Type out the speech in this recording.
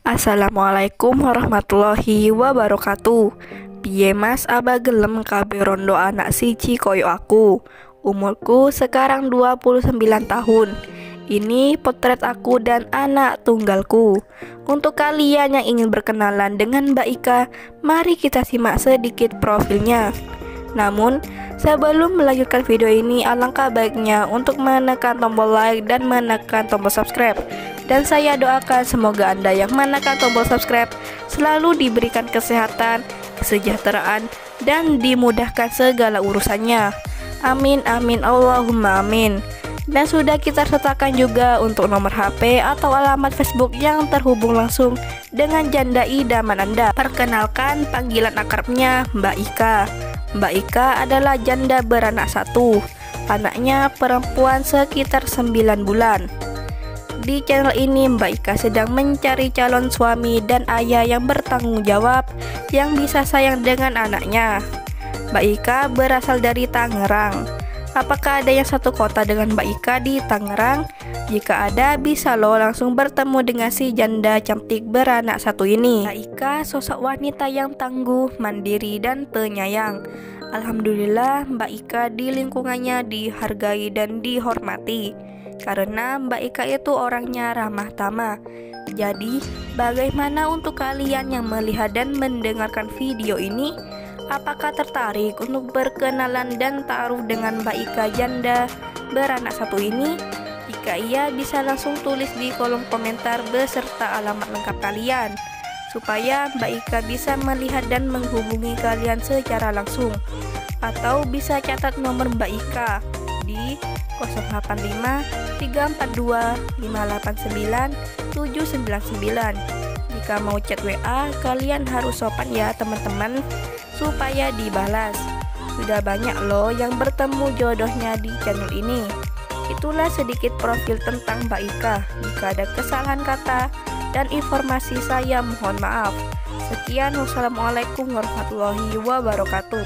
Assalamualaikum warahmatullahi wabarakatuh. Piye mas aba gelem kabeh rondo anak siji koyo aku. Umurku sekarang 29 tahun. Ini potret aku dan anak tunggalku. Untuk kalian yang ingin berkenalan dengan Mbak Ika, mari kita simak sedikit profilnya. Namun, sebelum melanjutkan video ini, alangkah baiknya untuk menekan tombol like dan menekan tombol subscribe. Dan saya doakan semoga Anda yang menekan tombol subscribe selalu diberikan kesehatan, kesejahteraan, dan dimudahkan segala urusannya. Amin amin Allahumma amin. Dan sudah kita sertakan juga untuk nomor HP atau alamat Facebook yang terhubung langsung dengan janda idaman Anda. Perkenalkan, panggilan akrabnya Mbak Ika. Mbak Ika adalah janda beranak satu. Anaknya perempuan sekitar 9 bulan. Di channel ini Mbak Ika sedang mencari calon suami dan ayah yang bertanggung jawab, yang bisa sayang dengan anaknya. Mbak Ika berasal dari Tangerang. Apakah ada yang satu kota dengan Mbak Ika di Tangerang? Jika ada, bisa lo langsung bertemu dengan si janda cantik beranak satu ini. Mbak Ika sosok wanita yang tangguh, mandiri, dan penyayang. Alhamdulillah Mbak Ika di lingkungannya dihargai dan dihormati. Karena Mbak Ika itu orangnya ramah tamah. Jadi, bagaimana untuk kalian yang melihat dan mendengarkan video ini? Apakah tertarik untuk berkenalan dan taruh dengan Mbak Ika janda beranak satu ini? Jika iya, bisa langsung tulis di kolom komentar beserta alamat lengkap kalian, supaya Mbak Ika bisa melihat dan menghubungi kalian secara langsung. Atau bisa catat nomor Mbak Ika di 085 342 589 799. Jika mau chat WA, kalian harus sopan ya teman-teman, supaya dibalas. Sudah banyak loh yang bertemu jodohnya di channel ini. Itulah sedikit profil tentang Mbak Ika. Jika ada kesalahan kata dan informasi, saya mohon maaf. Sekian, wassalamualaikum warahmatullahi wabarakatuh.